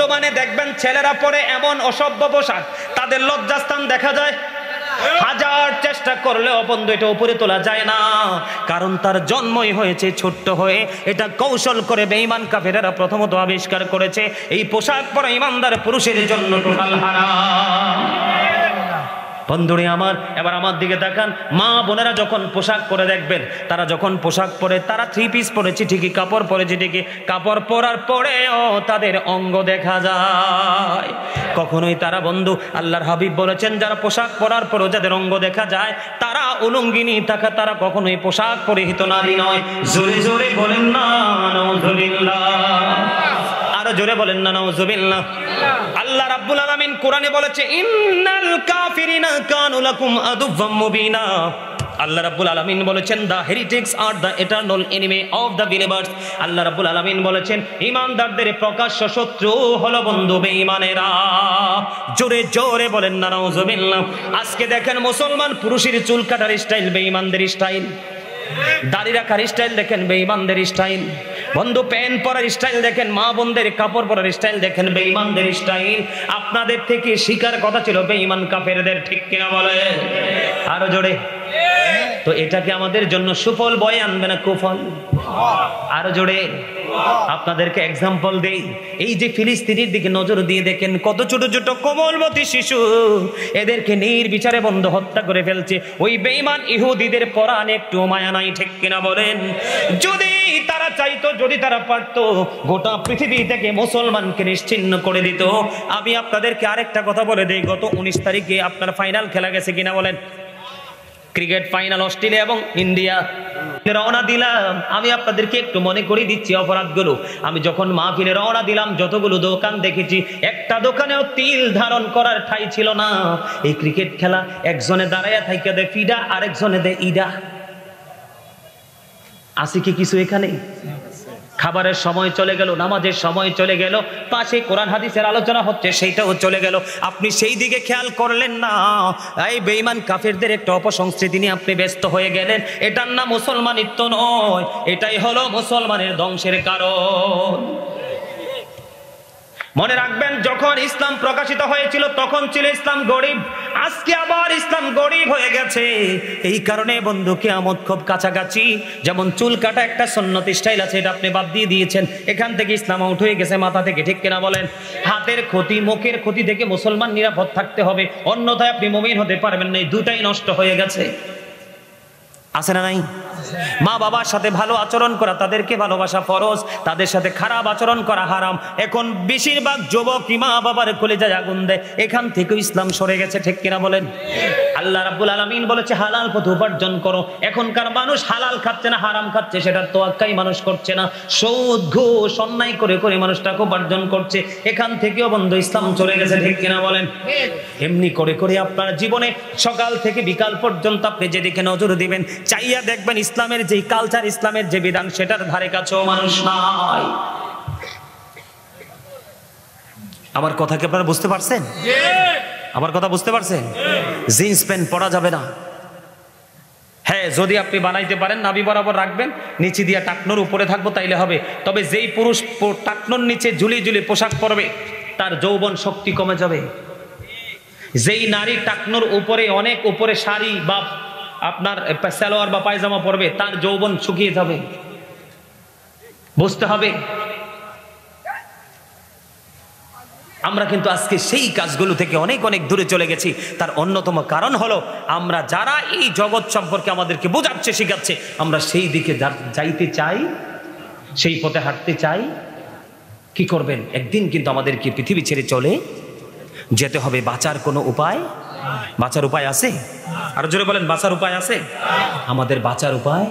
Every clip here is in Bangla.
বর্তমানে দেখবেন ছেলেরা পরে এমন অসভ্য পোশাক, তাদের লজ্জাস্থান দেখা যায়। হাজার চেষ্টা করলেও বন্ধু এটা উপরে তোলা যায় না, কারণ তার জন্মই হয়েছে ছোট্ট হয়ে। এটা কৌশল করে বেঈমান কাফেরেরা প্রথমত আবিষ্কার করেছে। এই পোশাক পরা ইমানদার পুরুষের জন্য টোটাল হারাম। বন্ধুরে আমার, এবার আমার দিকে তাকান। মা বোনেরা যখন পোশাক পরে দেখবেন, তারা যখন পোশাক পরে, তারা থ্রি পিস পরেছে ঠিকই, কাপড় পরেছে ঠিকই, কাপড় পরার পরেও তাদের অঙ্গ দেখা যায়। কখনোই তারা বন্ধু, আল্লাহর হাবিব বলেছেন, যারা পোশাক পরার পরেও যাদের অঙ্গ দেখা যায় তারা উলঙ্গিনী থাকা, তারা কখনোই পোশাক পরিহিত নারী নয়। জোরে জোরে বলেন না নাউজুবিল্লাহ, আরো জোরে বলেন না নাউজুবিল্লাহ। আল্লাহ রাব্বুল আলামিন কোরআনে বলেছে, ইন্নাল কাফিরিনা কানু লাকুম আদুওয়াম মুবিনা। আল্লাহ রাব্বুল আলামিন বলেছেন, the heretics are the eternal enemy of the believers. আল্লাহ রাব্বুল আলামিন বলেছেন, ঈমানদারদের প্রকাশ্য শত্রু হলো বন্ধু বেঈমানেরা। জোরে জোরে বলেন না নাউজুবিল্লাহ। আজকে দেখেন মুসলমান পুরুষের চুল কাটার স্টাইল বেঈমানদের স্টাইল, দাড়ি রাখার স্টাইল দেখেন বেঈমানদের স্টাইল, বন্ধু প্যান্ট পরার স্টাইল দেখেন, মা বোনদের কাপড় পরার স্টাইল দেখেন বেঈমানদের স্টাইল। আপনাদের থেকে শিকার কথা ছিল বেঈমান কাফেরদের, ঠিক কিনা বলে? আরো জোরে। তো এটাকে আমাদের জন্য সুফল বয়ে আনবে না কুফল? আরো জোরে। আপনাদেরকে এক্সাম্পল দেই, এই যে ফিলিস্তিনের দিকে নজর দিয়ে দেখেন, কত ছোট ছোট কোমলমতি শিশু, এদেরকে নির্বিচারে বন্ধ হত্যা করে ফেলছে ওই বেঈমান ইহুদিদের। পরাণে একটু মায়া নাই, ঠিক কিনা বলেন? যদি তারা চাইতো, যদি তারা পারতো, গোটা পৃথিবী থেকে মুসলমানকে নিশ্চিহ্ন করে দিত। আমি আপনাদেরকে আরেকটা কথা বলে দেই, গত 19 তারিখে আপনার ফাইনাল খেলা গেছে কিনা বলেন? ক্রিকেট ফাইনাল অস্ট্রেলিয়া এবং ইন্ডিয়া। রওনা দিলাম, আমি আপনাদেরকে একটু মনে করে দিচ্ছি অপরাধগুলো। আমি যখন মাহফিলে রওনা দিলাম, যতগুলো দোকান দেখেছি, একটা দোকানেও তিল ধারণ করার ঠাঁই ছিল না। এই ক্রিকেট খেলা, একজনে দাঁড়াইয়া থাইকা দেয় ফিডা, আরেকজনে দেয় ইডা। আছে কি কিছু এখানে? খাবারের সময় চলে গেল, নামাজের সময় চলে গেল, পাশে কোরআন হাদিসের আলোচনা হচ্ছে, সেইটাও চলে গেল। আপনি সেই দিকে খেয়াল করলেন না। এই বেঈমান কাফেরদের একটা অপসংস্কৃতি নিয়ে আপনি ব্যস্ত হয়ে গেলেন। এটার নাম মুসলমানিত্ব নয়, এটাই হলো মুসলমানের ধ্বংসের কারণ। মনে রাখবেন, যখন ইসলাম প্রকাশিত হয়েছিল তখন ছিল ইসলাম গরিব, আজকে আবার ইসলাম গরিব হয়ে গেছে। এই কারণে বন্ধু কিয়ামত খুব কাছাকাছি। যেমন চুল কাটা একটা সুন্নত স্টাইল আছে, এটা আপনি বাদ দিয়ে দিয়েছেন, এখান থেকে ইসলাম আউট হয়ে গেছে মাথা থেকে, ঠিক কিনা বলেন? হাতের ক্ষতি, মুখের ক্ষতি থেকে মুসলমান নিরাপদ থাকতে হবে, অন্যথায় আপনি মুমিন হতে পারবেন না। এই দুটাই নষ্ট হয়ে গেছে। আছে না নাই? মা বাবার সাথে ভালো আচরণ করা, তাদেরকে ভালোবাসা ফরজ, তাদের সাথে খারাপ আচরণ করা হারাম। এখন বেশিরভাগ যুবক মা বাবার কলিজায় আগুন দেয়, এখান থেকে ইসলাম সরে গেছে, ঠিক কিনা বলেন? আল্লাহ রাব্বুল আলামিন বলেছে হালাল পথে উপার্জন করো। এখনকার মানুষ হালাল খাচ্ছে না, হারাম খাচ্ছে, সেটার তোয়াক্কাই মানুষ করছে না। সুদ ঘুষ অন্যায় করে করে মানুষটাকে উপার্জন করছে, এখান থেকেও বন্ধু ইসলাম চলে গেছে, ঠিক কিনা বলেন? এমনি করে করে আপনার জীবনে সকাল থেকে বিকাল পর্যন্ত আপনি যেদিকে নজর দিবেন, চাইয়া দেখবেন ইসলামের যে কালচার, ইসলামের যে বিধান, সেটার ধারে কাছেও মানুষ নাই। আমার কথা কি আপনারা বুঝতে পারছেন? আমার কথা বুঝতে পারছেন? জিন্স প্যান্ট পরা যাবে না। হ্যাঁ, যদি আপনি বানাইতে পারেন নাভি বরাবর রাখবেন, নিচে দিয়া টাকনোর উপরে থাকবো, তাইলে হবে। তবে যেই পুরুষ টাকনোর নিচে ঝুলি ঝুলি পোশাক পরবে, তার যৌবন শক্তি কমে যাবে। যেই নারী টাকনোর উপরে, অনেক উপরে শাড়ি বা আপনার সালোয়ার বা পায়জামা পরবে, তার যৌবন শুকিয়ে যাবে। বুঝতে হবে। আমরা কিন্তু আজকে সেই কাজগুলো থেকে অনেক অনেক দূরে চলে গেছি। তার অন্যতম কারণ হলো, আমরা যারা এই জগৎ সম্পর্কে আমাদেরকে বোঝাচ্ছে, শিখাচ্ছে, আমরা সেই দিকে যাইতে চাই, সেই পথে হাঁটতে চাই। কি করবেন? একদিন কিন্তু আমাদেরকে পৃথিবী ছেড়ে চলে যেতে হবে। বাঁচার কোনো উপায়? বাঁচার উপায় আছে? আরো জোরে বলেন, বাঁচার উপায় আছে? আমাদের বাঁচার উপায়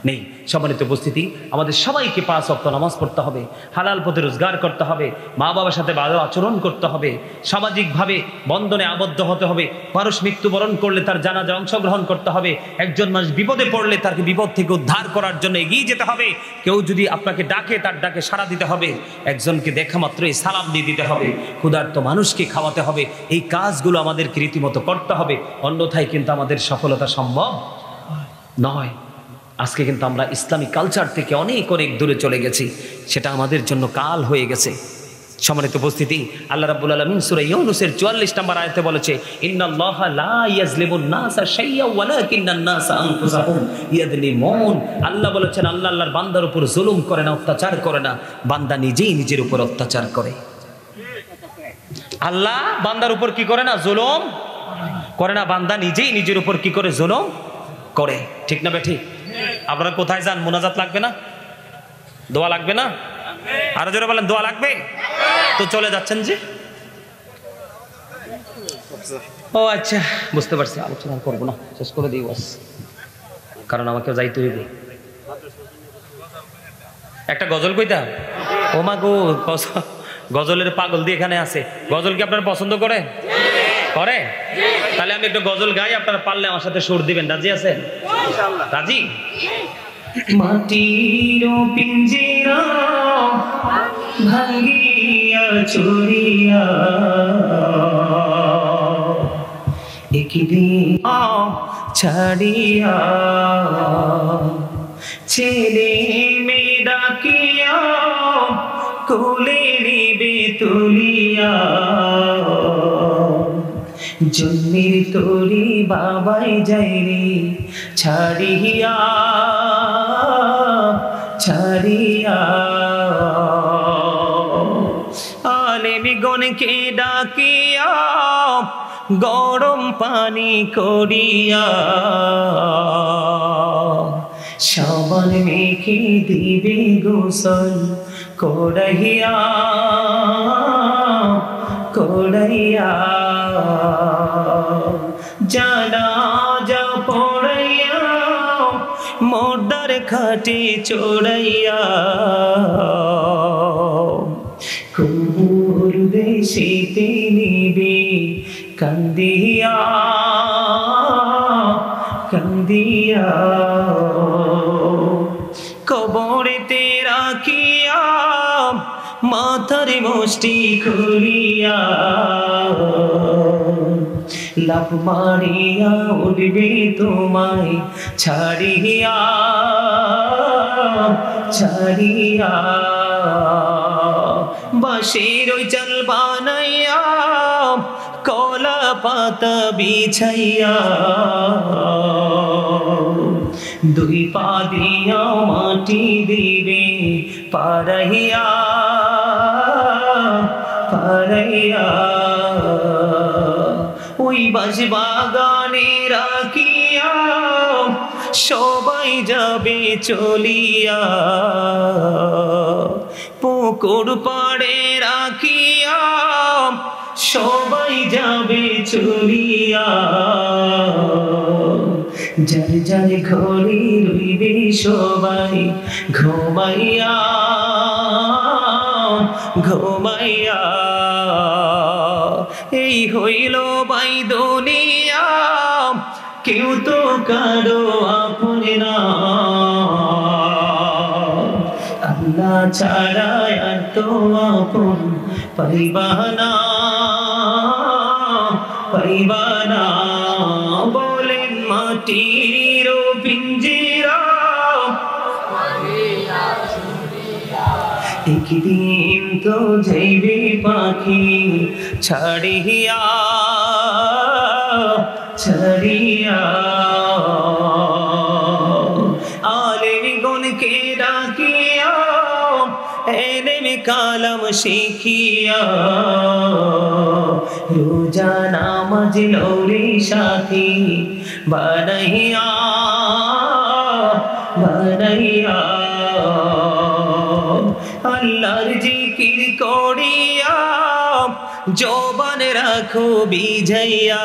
নেই। সম্মানিত উপস্থিতি, আমাদের সবাইকে 5 ওয়াক্ত নামাজ পড়তে হবে, হালাল পথে রোজগার করতে হবে, মা বাবার সাথে ভালো আচরণ করতে হবে, সামাজিকভাবে বন্ধনে আবদ্ধ হতে হবে। মানুষ মৃত্যুবরণ করলে তার জানাজায় অংশগ্রহণ করতে হবে। একজন মানুষ বিপদে পড়লে তাকে বিপদ থেকে উদ্ধার করার জন্য এগিয়ে যেতে হবে। কেউ যদি আপনাকে ডাকে, তার ডাকে সাড়া দিতে হবে। একজনকে দেখা মাত্রই সালাম দিয়ে দিতে হবে। ক্ষুধার্ত মানুষকে খাওয়াতে হবে। এই কাজগুলো আমাদেরকে রীতিমতো করতে হবে, অন্যথায় কিন্তু আমাদের সফলতা সম্ভব নয়। আজকে কিন্তু আমরা ইসলামিক কালচার থেকে অনেক অনেক দূরে চলে গেছি, সেটা আমাদের জন্য কাল হয়ে গেছে। সম্মানিত উপস্থিতি, আল্লাহ রাব্বুল আলামিন সূরা ইউনূসের 44 নম্বর আয়াতে বলেছে, ইন্নাল্লাহা লা ইয়াজলিমুন নাসা শাইয়্যা ওয়ালাকিন্নান নাসা আনফুসাহুম ইয়াজলিমুন। আল্লাহ বলেছেন, আল্লাহ আল্লাহর বান্দার উপর জুলুম করে না, অত্যাচার করে না, বান্দা নিজেই নিজের উপর অত্যাচার করে। আল্লাহ বান্দার উপর কি করে না? জুলুম করে না, বান্দা নিজেই নিজের উপর কি করে? জুলুম করে। ঠিক না বেঠিক? আপনারা কোথায় যান? মোনাজাত লাগবে না? দোয়া লাগবে না? আরো জোরে বলেন, দোয়া লাগবে? তো চলে যাচ্ছেন যে? ও আচ্ছা, বুঝতে পারছি, আলোচনা করবো না, শেষ করে দিই বাস, কারণ আমাকে যাইতে হইবে। একটা গজল কইতাম। ও মা গো, গজলের পাগল দিয়ে এখানে আছে। গজল কি আপনারা পছন্দ করেন? করে? তাহলে আমি একটু গজল গাই, আপনারা পারলে আমার সাথে সুর দিবেন। রাজি আছেন? রাজি? মাটির পিঞ্জিরা ভাঙিয়া চুরিয়া একদিন ছাড়িয়া ছেলে মেয়ে ডাকিয়া কোলে নিবে তুলিয়া জন্মের তোরি বাবাই যাই রে ছাড়িয়া ছাড়িয়া আলেমগণকে ডাকিয়া গরম পানি করিয়া সাবান মেখে দিবে গোসল করাইয়া করাইয়া জানাজা পড়াইয়া মোর্দার খাটে চড়াইয়া কুবুর দেশেতে নিবে কান্দিয়া কান্দিয়া কবরেতে রাখিয়া মাথার মুষ্টি খুলিয়া লাফ মারিয়া উঠবে তোমায় ছাড়িয়া ছাড়িয়া বাঁশের ওই চাল বানাইয়া কলা পাতা বিছাইয়া দুই পা দিয়া মাটি দিবে পারাইয়া পারাইয়া ওই বাঁশ বাগানে রাখিয়া সবাই যাবে চলিয়া পুকুর পাড়ে রাখিয়া সবাই যাবে চলিয়া যার যার ঘরে রইবে সবাই ঘুমাইয়া ঘুমাইয়া এই হইল বাই দুনিয়া কেউ তো কারো আপন না আল্লাহ ছাড়া আর তো আপন পাইবানা পাইবানা বলেন মাটির পিঞ্জিরা একদিন তো যাইবে পাখি ছাড়িয়া ছাড়িয়া আলেমগণকে ডাকিয়া এলেমে কালাম শিখিয়া রোজা নামাজ লৌরে সাথী বানাইয়া বানাইয়া আল্লাহর জিকির করিয়া জবান রাখো বিঝাইয়া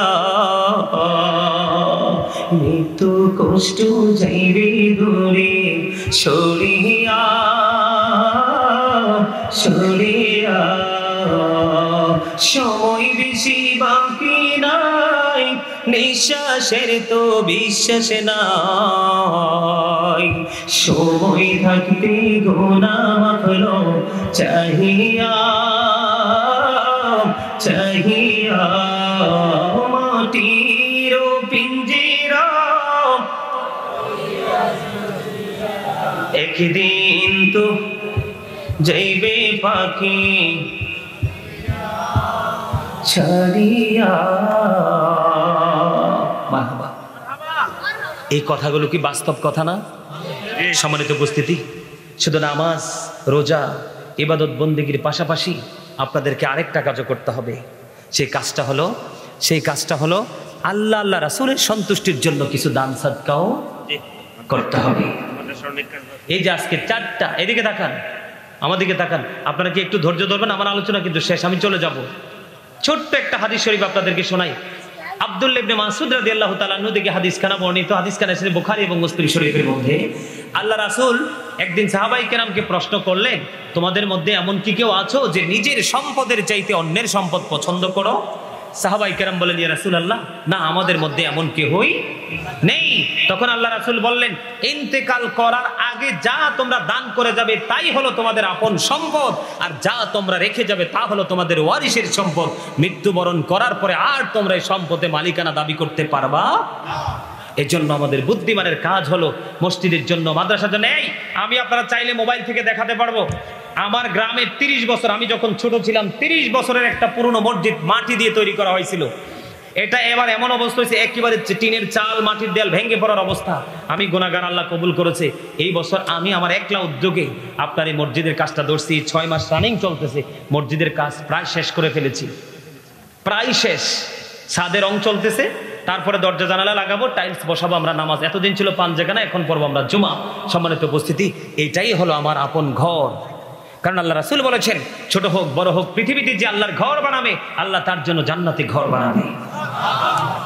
মৃত্যু কষ্ট যাইবে দূরে সরিয়া সরিয়া সময় বেশি বাকি নাই নিঃশ্বাসের তো বিশ্বাস নাই সময় থাকতে গোনা মাফলো চাহিয়া চাহিয়া মাটির পিঞ্জিরা একদিন তো যাইবে পাখি ছাড়িয়া। মারহাবা। এই কথাগুলো কি বাস্তব কথা না? সম্মানিত উপস্থিতি, শুধু নামাজ রোজা ইবাদত বন্দেগীর পাশাপাশি আপনাদেরকে আরেকটা কাজও করতে হবে। সেই কাজটা হলো আল্লাহ আল্লাহ রাসূলের সন্তুষ্টির জন্য কিছু দান সাদকাও করতে হবে। এই যে আজকে 4টা, এদিকে তাকান, আমাদিকে তাকান, আপনারা কি একটু ধৈর্য ধরবেন? আমার আলোচনা কিন্তু শেষ, আমি চলে যাব। ছোট্ট একটা হাদিস শরীফ আপনাদেরকে শোনাই। আব্দুল্লাহ ইবনে মাসউদ রাদিয়াল্লাহু তাআলা আনহু থেকে হাদিসখানা বর্ণিত, হাদিসখানা এসেছে বুখারী এবং মুসলিম শরীফের মধ্যে। আল্লাহ রাসূল একদিন সাহাবায়ে কেরামকে প্রশ্ন করলেন, তোমাদের মধ্যে এমন কি কেউ আছো যে নিজের সম্পদের চাইতে অন্যের সম্পদ পছন্দ করো? সাহাবায়ে কেরাম বলেন, ইয়া রাসূলুল্লাহ, না, আমাদের মধ্যে এমন কেউই নেই। তখন আল্লাহ রাসূল বললেন, ইন্তেকাল করার আগে যা তোমরা দান করে যাবে তাই হলো তোমাদের আপন সম্পদ, আর যা তোমরা রেখে যাবে তা হলো তোমাদের ওয়ারিসের সম্পদ। মৃত্যুবরণ করার পরে আর তোমরা এই সম্পদে মালিকানা দাবি করতে পারবা না। এই জন্য আমাদের বুদ্ধিমানের কাজ হলো মসজিদের জন্য, মাদ্রাসার জন্য। এই আমি আপনারা চাইলে মোবাইল থেকে দেখাতে পারবো, আমার গ্রামে 30 বছর, আমি যখন ছোট ছিলাম 30 বছরের একটা পুরনো মসজিদ মাটি দিয়ে তৈরি করা হয়েছিল। এটা এবার এমন অবস্থা হয়েছে, একেবারে টিনের চাল, মাটির দেয়াল ভেঙে পড়ার অবস্থা। আমি গুনাহগার, আল্লাহ কবুল করেছে। এই বছর আমি আমার একলা উদ্যোগে আপনার এই মসজিদের কাজটা ধরছি। 6 মাস রানিং চলতেছে, মসজিদের কাজ প্রায় শেষ করে ফেলেছি, প্রায় শেষ। ছাদের রং চলতেছে, তারপরে দরজা জানালা লাগাবো, টাইলস বসাবো, আমরা নামাজ, এতদিন ছিল 5 জায়গা না, এখন পড়বো আমরা জুমা। সম্মানিত উপস্থিতি, এইটাই হলো আমার আপন ঘর। কারণ আল্লাহ রাসূল বলেছেন, ছোট হোক বড় হোক, পৃথিবীতে যে আল্লাহর ঘর বানাবে, আল্লাহ তার জন্য জান্নাতে ঘর বানাবে।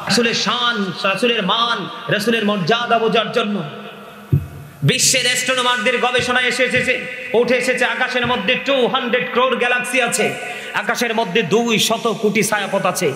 রাসূলের শান, রাসূলের মান, রাসূলের মর্যাদা বোঝার জন্য বিশ্বের অ্যাস্ট্রোনমারদের গবেষণায় উঠে এসেছে আকাশের মধ্যে 200 crore গ্যালাক্সি আছে। আকাশের মধ্যে 200 কোটি ছায়াপথ আছে।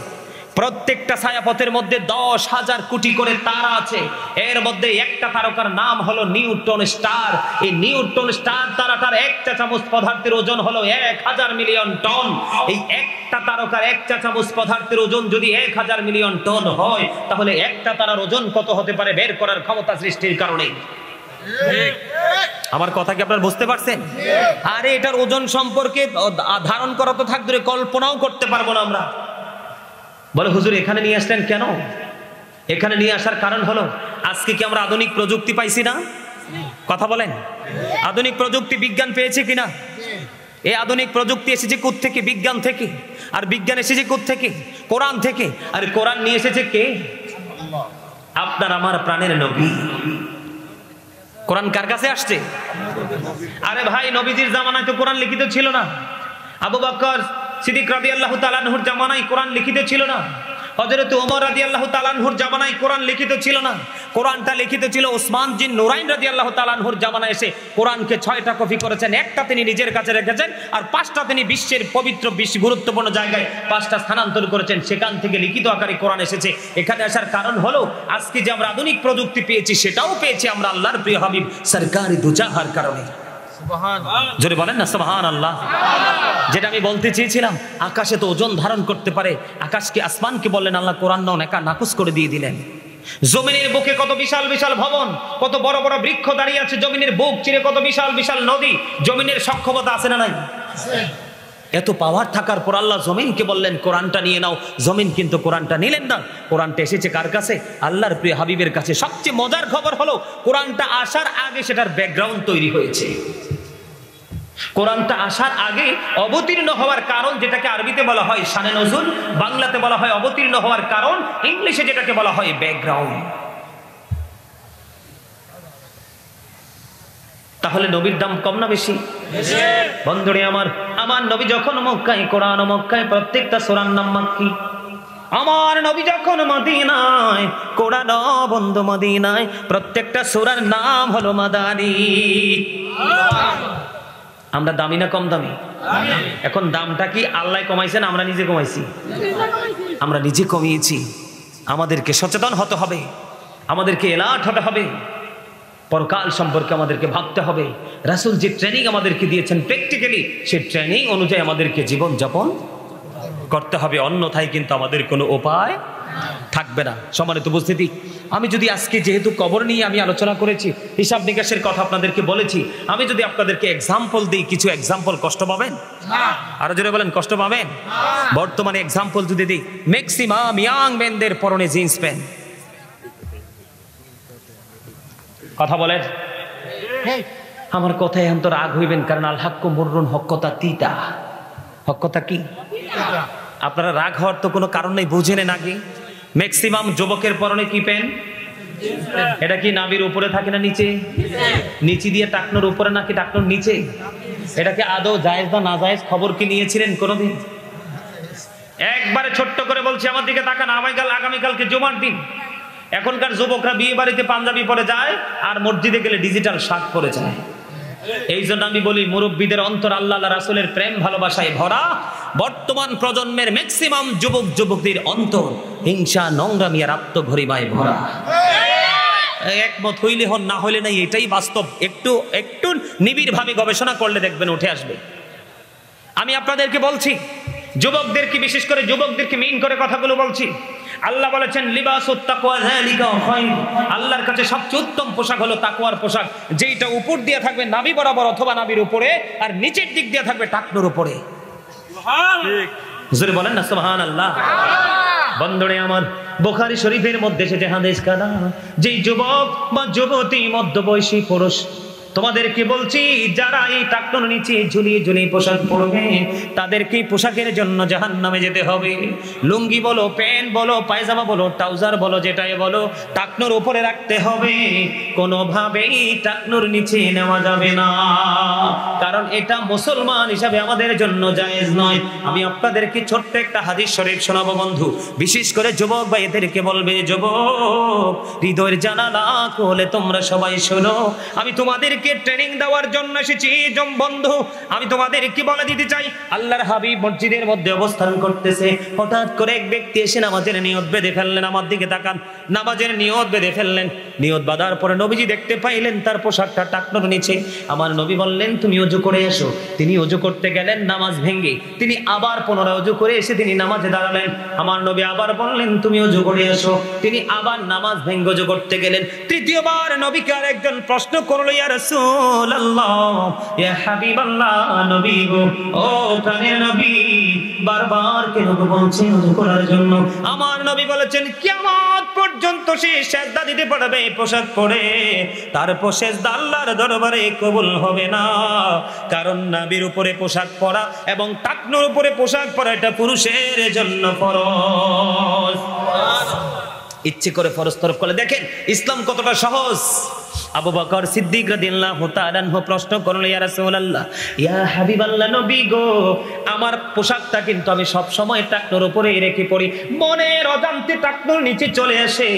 প্রত্যেকটা ছায়াপথের মধ্যে 10,000 কোটি করে তারা আছে। এর মধ্যে একটা তারকার নাম হলো নিউটন স্টার। এই নিউটন স্টার তারাটার 1 চা চামচ পদার্থের ওজন হলো 1000 মিলিয়ন টন। এই একটা তারকার 1 চা চামচ পদার্থের ওজন যদি 1000 মিলিয়ন টন হয়, তাহলে একটা তারার ওজন কত হতে পারে বের করার ক্ষমতা সৃষ্টির কারণে। আমার কথা কি আপনারা বুঝতে পারছেন? আরে এটার ওজন সম্পর্কে ধারণ করা তো থাকবে, কল্পনাও করতে পারবো না আমরা। বলে, হুজুর এখানে নিয়ে আসলেন কেন? এখানে নিয়ে আসার কারণ হলো, আজকে কি আমরা আধুনিক প্রযুক্তি পাইছি না? কথা বলেন, আধুনিক প্রযুক্তি বিজ্ঞান পেয়েছে কিনা? এই আধুনিক প্রযুক্তি এসেছে কোত্থেকে? বিজ্ঞান থেকে। আর বিজ্ঞান এসেছে কোত্থেকে? কোরআন থেকে। আর কোরআন নিয়ে এসেছে কে? আপনার আমার প্রাণের নবী। কোরআন কার কাছে আসছে? আরে ভাই, নবীজির জামানায় তো কোরআন লিখিত ছিল না। আবু বকর সিদ্দিক রাদিয়াল্লাহু তাআলা আনহুর জামানায় কোরআন লিখিত ছিল না। হযরত ওমর রাদিয়াল্লাহু তাআলা আনহুর জামানায় কোরআন লিখিত ছিল না। কোরআনটা লিখিত ছিল ওসমান জিন নুরাইন রাদিয়াল্লাহু তাআলা আনহুর জামানায়। এসে কোরআনকে 6টা কপি করেছেন, একটা তিনি নিজের কাছে রেখেছেন, আর 5টা তিনি বিশ্বের পবিত্র, বিশ্ব গুরুত্বপূর্ণ জায়গায় 5টা স্থানান্তর করেছেন। সেখান থেকে লিখিত আকারে কোরআন এসেছে। এখানে আসার কারণ হলো, আজকে যে আমরা আধুনিক প্রযুক্তি পেয়েছি, সেটাও পেয়েছি আমরা আল্লাহর প্রিয় হাবিব সরকারি দুজাহার কারণে। জোরে বলেন না সুবহানাল্লাহ। যেটা আমি বলতে চেয়েছিলাম, আকাশে তো ওজন ধারণ করতে পারে। আকাশকে, আসমানকে বললেন আল্লাহ, কোরআন নাও, নাকুচ করে দিয়ে দিলেন। জমিনের বুকে কত বিশাল বিশাল ভবন, কত বড় বড় বৃক্ষ দাঁড়িয়ে আছে। জমিনের বুক চিরে কত বিশাল বিশাল নদী। জমিনের সক্ষমতা আছে না নাই? এত পাওয়ার থাকার পর আল্লাহ জমিনকে বললেন কোরআনটা নিয়ে নাও। জমিন কিন্তু কোরআনটা নিলেন না। কোরআনটা এসেছে কার কাছে? আল্লাহর প্রিয় হাবিবের কাছে। সবচেয়ে মজার খবর হলো, কোরআনটা আসার আগে সেটার ব্যাকগ্রাউন্ড তৈরি হয়েছে। কোরআনটা আসার আগে অবতীর্ণ হওয়ার কারণ, যেটাকে আরবিতে বলা হয় শানে নজুল, বাংলাতে বলা হয় অবতীর্ণ হওয়ার কারণ, ইংলিশে যেটাকে বলা হয় ব্যাকগ্রাউন্ড। তাহলে নবীর দাম কম না বেশি? বন্ধুরে আমার, আমার নবী যখন মক্কায়, কোরআন মক্কায়, প্রত্যেকটা সূরার নাম মাক্কি। আমার নবী যখন মদিনায়, কোরআন বন্ধু মদিনায়, প্রত্যেকটা সূরার নাম হলো মাদানী। আমরা দামি না কম দামি? এখন দামটা কি আল্লাহ কমাইছেন, আমরা নিজে কমাইছি? আমরা নিজে কমিয়েছি। আমাদেরকে সচেতন হতে হবে, আমাদেরকে এলার্ট হতে হবে, পরকাল সম্পর্কে আমাদেরকে ভাবতে হবে। রাসূল যে ট্রেনিং আমাদেরকে দিয়েছেন প্র্যাকটিক্যালি, সেই ট্রেনিং অনুযায়ী আমাদেরকে জীবন যাপন করতে হবে, অন্যথায় কিন্তু আমাদের কোনো উপায় থাকবে না। সম্মানিত উপস্থিতি, আমি যদি আজকে যেহেতু কবর নিয়ে আমি আলোচনা করেছি, হিসাব নিকাশের কথা আপনাদেরকে বলেছি, আমি যদি আপনাদেরকে এক্সাম্পল দিই, কিছু এক্সাম্পল কষ্ট পাবেন? আরো জোরে বলেন, কষ্ট পাবেন? বর্তমানে এক্সাম্পল যদি দিই, ম্যাক্সিমাম ইয়াং মেনদের পরনে জিন্স প্যান্ট। কথা বলেন? আমার কথায় এখন তো রাগ হইবেন, কারণ আল হাক্কু মুররুন, হক্কতা তিতা। হক্কতা কি? আপনারা রাগ হওয়ার তো কোনো কারণ নেই, বুঝেন আগে। ম্যাক্সিমাম যুবকের পরনে কি প্যান্ট? এটা কি নাভির উপরে থাকে না নিচে? নিচে দিয়ে টাকনোর উপরে নাকি টাকনোর নিচে? এটা কি আদৌ জায়েজ না না জায়েজ? খবর কি নিয়েছিলেন কোনোদিন? একবারে ছোট্ট করে বলছি, আমার দিকে তাকান। আগামীকালকে জুমার দিন। এখনকার যুবকরা বিয়ে বাড়িতে পাঞ্জাবি পরে যায়, আর মসজিদে গেলে ডিজিটাল শার্ট পরে যায়। এই জন্য আমি বলি, মুরব্বীদের অন্তর আল্লাহ রাসূলের প্রেম ভালোবাসায় ভরা। বর্তমান প্রজন্মের ম্যাক্সিমাম যুবক যুবতীর অন্তর হিংসা, নোংরামি আর আত্মঘরিমায় ভরা। একমত হইলে হন, না হইলে নাই, এটাই বাস্তব। একটু নিবিড় ভাবে গবেষণা করলে দেখবেন উঠে আসবে। আমি আপনাদেরকে বলছি, যুবকদেরকে, বিশেষ করে যুবকদেরকে মিন করে কথাগুলো বলছি। আল্লাহ বলেছেন লিবাসুত তাকওয়া যালিকা খায়র। আল্লাহর কাছে সবচেয়ে উত্তম পোশাক হলো তাকওয়ার পোশাক, যেটা উপর দিয়ে থাকবে নাভি বরাবর অথবা নাভির উপরে, আর নিচের দিক দিয়ে থাকবে টাকনোর উপরে। সুবহানাল্লাহ, হুজুরে বলেন না সুবহানাল্লাহ। বন্ধুরে আমার, বুখারী শরীফের মধ্যে এসেছে হাদিস কাদা, যেই যুবক বা যুবতী মধ্যবয়সী পুরুষ, তোমাদেরকে বলছি, যারা এই টাকনোর নিচে ঝুলিয়ে ঝুলিয়ে পোশাক পরবে, তাদেরকে পোশাকের জন্য জাহান্নামে যেতে হবে। লুঙ্গি বলো, প্যান্ট বলো, পায়জামা বলো, ট্রাউজার বলো, যেটাই বলো, টাকনোর উপরে রাখতে হবে। কোনোভাবেই টাকনোর নিচে নেওয়া যাবে না, কারণ এটা মুসলমান হিসাবে আমাদের জন্য জায়েজ নয়। আমি আপনাদেরকে ছোট্ট একটা হাদিস শরীফ শোনাবো বন্ধু, বিশেষ করে যুবক ভাইদেরকে বলবে, যুবক হৃদয়ের জানালা খুলে তোমরা সবাই শোনো। আমি তোমাদের ট্রেনিং দেওয়ার জন্য এসেছি বন্ধু। আমি তোমাদেরকে বলে দিতে চাই, আল্লাহর হাবিব মসজিদের মধ্যে অবস্থান করতেছে, হঠাৎ করে এক ব্যক্তি এসে নামাজের নিয়ত বেঁধে ফেললেন। আমার দিকে তাকান, নামাজের নিয়ত বেঁধে ফেললেন। নিয়ত বাঁধার পরে নবীজি দেখতে পাইলেন তার পোশাকটা টাকনোর নিচে। আমার নবী বললেন, তুমি ওযু করে এসো। তিনি ওযু করতে গেলেন, নামাজ ভেঙে তিনি আবার পুনরায় ওযু করে এসে তিনি নামাজে দাঁড়ালেন। আমার নবী আবার বললেন, তুমি ওযু করে এসো। তিনি আবার নামাজ ভেঙে ওযু করতে গেলেন। তৃতীয়বার নবীকে আরেকজন প্রশ্ন করলো, ইয়া রাসূলুল্লাহ, ইয়া হাবিবাল্লাহ, নবী গো, ও প্রাণের নবী, বারবার কেন বলছেন ওযু করার জন্য? আমার নবী বলেছেন, কিয়ামত পর্যন্ত সে সিজদা দিতে পারবে পোশাক পরে, তারপর সিজদা আল্লাহর দরবারে কবুল হবে না। কারণ নাভির উপরে পোশাক পরা এবং টাকনোর উপরে পোশাক পরা এটা পুরুষের জন্য ফরজ। ইচ্ছে করে ফরজ তরফ করে দেখেন ইসলাম কতটা সহজ। আবু বকর সিদ্দিক রাদিয়াল্লাহু তাআলা আনহু প্রশ্ন করলেন, ইয়া রাসূলুল্লাহ, ইয়া হাবিবাল্লাহ, নবী গো, আমার পোশাকটা কিন্তু আমি সব সময় টাকনোর উপরে রেখে পড়ি, মনের অজান্তে টাকনোর নিচে চলে আসে।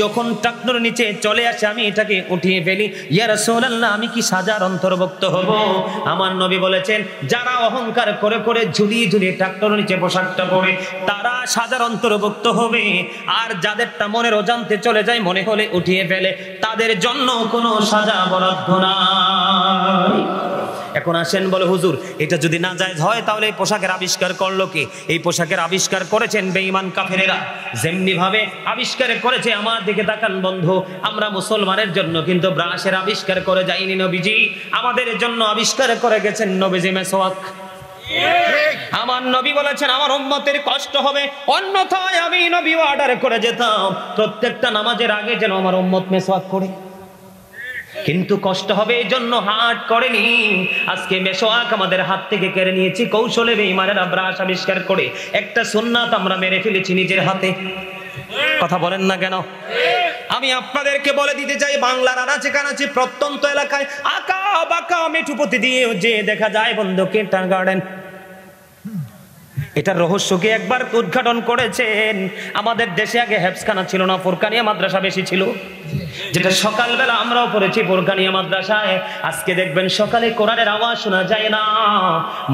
যখন টাকনোর নিচে চলে আসে আমি এটাকে উঠিয়ে ফেলি। ইয়া রাসূলুল্লাহ, আমি কি সাজার অন্তর্ভুক্ত হব? আমার নবী বলেছেন, যারা অহংকার করে করে ঝুলিয়ে ঝুলিয়ে টাকনোর নিচে পোশাকটা পরে, তারা সাজার অন্তর্ভুক্ত হবে। আর যাদেরটা মনের অজান্তে চলে যায়, মনে হলে উঠিয়ে ফেলে, তাদের জন্য কোনো সাজা বরাদ্দ নাই। এখন আসেন বলে, হুজুর এটা যদি না জায়েজ হয় তাহলে এই পোশাকের আবিষ্কার করলো কে? এই পোশাকের আবিষ্কার করেছেন বেঈমান কাফেরেরা। যেমনি ভাবে আবিষ্কার করেছে, আমার দিকে তাকান বন্ধু, আমরা মুসলমানের জন্য কিন্তু ব্রাশের আবিষ্কার করে যাইনি নবীজি, আমাদের জন্য আবিষ্কার করে গেছেন নবীজি মেসওয়াক। আমার নবী বলেছেন, আমার উম্মতের কষ্ট হবে, অন্যথায় আমি নবী অর্ডার করে যেতাম প্রত্যেকটা নামাজের আগে যেন আমার উম্মত মেসওয়াক করে। কিন্তু কষ্ট হবে এই জন্য হাট করেনি। আজকে মেসওয়াক আমাদের হাত থেকে কেড়ে নিয়েছি কৌশলে, বেঈমানেরা ব্রাশ আবিষ্কার করে একটা সুন্নাত আমরা মেরে ফেলেছি নিজের হাতে। কথা বলেন না কেন? আমি আপনাদেরকে বলে দিতে চাই, বাংলার আনাচে কানাচে প্রত্যন্ত এলাকায় আঁকা বাঁকা মেঠুপতি দিয়ে যে দেখা যায় বন্ধু কেন্টার গার্ডেন, এটার রহস্যকে একবার উদ্ঘাটন করেছেন। আমাদের দেশে আগে হেফজখানা ছিল না, ফুরকানিয়া মাদ্রাসা বেশি ছিল। যেটা সকালবেলা আমরাও পড়েছি বোরকানিয়া মাদ্রাসায়। আজকে দেখবেন সকালে কোরআনের আওয়াজ শোনা যায় না।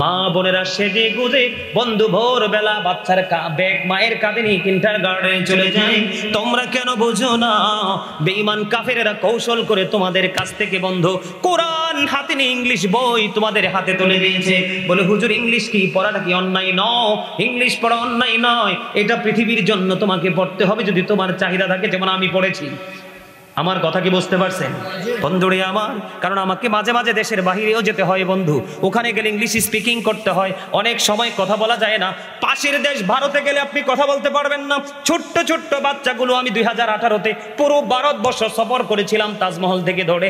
মা বোনেরা সেজে গুজে বন্ধু ভোরবেলা বাচ্চার ব্যাগ মায়ের কাঁধে নিয়ে কিন্ডারগার্টেনে চলে যায়। তোমরা কেন বুঝো না? বেঈমান কাফেরেরা কৌশল করে তোমাদের কাছ থেকে বন্ধু কোরআন হাতে নিয়ে ইংলিশ বই তোমাদের হাতে তুলে দিয়েছে। বলে হুজুর ইংলিশ কি পড়াটা কি অন্যায়? নয়, ইংলিশ পড়া অন্যায় নয়। এটা পৃথিবীর জন্য তোমাকে পড়তে হবে যদি তোমার চাহিদা থাকে, যেমন আমি পড়েছি। আমার কথা কি বুঝতে পারছেন বন্ধুরে আমার? কারণ আমাকে মাঝে মাঝে দেশের বাহিরেও যেতে হয় বন্ধু, ওখানে গেলে ইংলিশ স্পিকিং করতে হয়, অনেক সময় কথা বলা যায় না। পাশের দেশ ভারতে গেলে আপনি কথা বলতে পারবেন না। ছোট্ট ছোট্ট বাচ্চাগুলো আমি 2018-তে পুরো ভারতবর্ষ সফর করেছিলাম, তাজমহল থেকে ধরে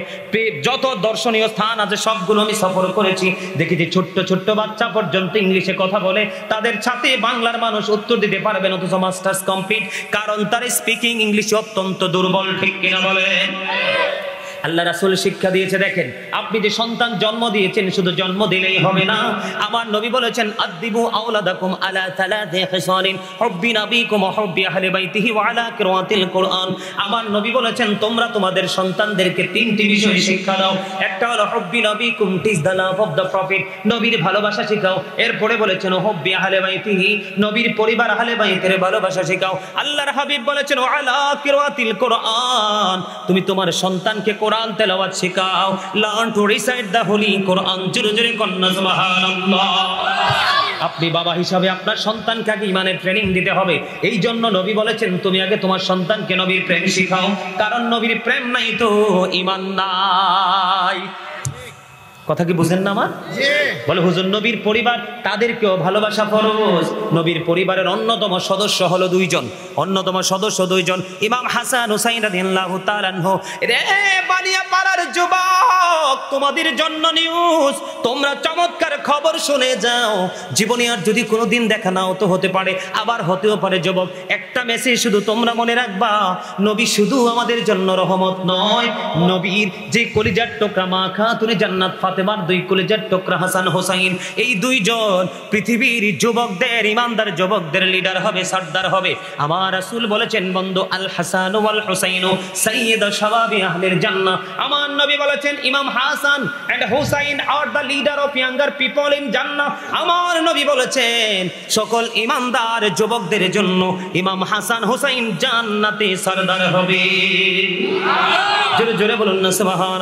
যত দর্শনীয় স্থান আছে সবগুলো আমি সফর করেছি। দেখেছি ছোট্ট ছোট্ট বাচ্চা পর্যন্ত ইংলিশে কথা বলে, তাদের সাথে বাংলার মানুষ উত্তর দিতে পারবে না, অথচ মাস্টার্স কমপ্লিট, কারণ তার স্পিকিং ইংলিশ অত্যন্ত দুর্বল। ঠিক কিনা বলে? আল্লাহ রাসূল শিক্ষা দিয়েছে। দেখেন, আপনি যে সন্তান জন্ম দিয়েছেন শুধু জন্ম দিলেই হবে না। আমার নবী বলেছেন আদিবু আওলাদাকুম আলা সালাতি খিসালিন হুব্বি নাবিকুম ওয়া হুব্বি আহলি বাইতিহি ওয়া আলা কিরাতিল কুরআন। আমার নবী বলেছেন তোমরা তোমাদের সন্তানদেরকে তিনটি বিষয় শিক্ষা দাও। একটা হলো হুব্বি নাবিকুম, teach the love of the prophet, নবীর ভালোবাসা শেখাও। এরপরে বলেছেন হুব্বি আহলি বাইতিহি, নবীর পরিবার আহলে বাইতের ভালোবাসা শেখাও। আল্লাহর হাবিব বলেছেন ওয়া আলা কিরাতিল কুরআন, তুমি তোমার সন্তানকে কোরআন তেলাওয়াত শেখাও। Learn to recite the holy Quran. জোরে জোরে কন্না সুবহানাল্লাহ। আপনি বাবা হিসাবে আপনার সন্তানকে আগে ইমানের ট্রেনিং দিতে হবে। এই জন্য নবী বলেছেন তুমি আগে তোমার সন্তানকে নবীর প্রেম শেখাও, কারণ নবীর প্রেম নাই তো ঈমান নাই। কথা কি বুঝেন না আমার? বলে হুজুর নবীর পরিবার তাদেরকেও ভালোবাসা ফরজ। নবীর পরিবারের অন্যতম সদস্য হলো দুইজন, অন্যতম সদস্য দুইজন, ইমাম হাসান হুসাইন রাদিয়াল্লাহু তাআলা আনহু। রে বানিয়া পাড়ার যুবক, তোমাদের জন্য নিউজ, তোমরা চমৎকার খবর শুনে যাও। জীবনে আর যদি কোনোদিন দেখা নাও তো হতে পারে, আবার হতেও পারে যুবক। একটা মেসেজ শুধু তোমরা মনে রাখবা, নবী শুধু আমাদের জন্য রহমত নয়, নবীর যে কলিজার টুকরা মা খাতুনে জান্নাত ফাতেমার দুই কলিজার টুকরা হাসান হোসাইন, এই দুইজন পৃথিবীর যুবকদের, ইমানদার যুবকদের লিডার হবে, সর্দার হবে। আমার রাসূল বলেছেন বন্ধু আল হাসান ওয়াল হুসাইন সাইয়্যিদ শাবাবি আহলিল জান্নাহ। আমার নবী বলেছেন ইমাম হাসান এন্ড হুসাইন আর the leader of younger people in Jannah. আমার নবী বলেছেন সকল ইমানদার যুবকদের জন্য ইমাম হাসান হুসাইন জান্নাতে সর্দার হবে। জোরে জোরে বলুন না সুবহান।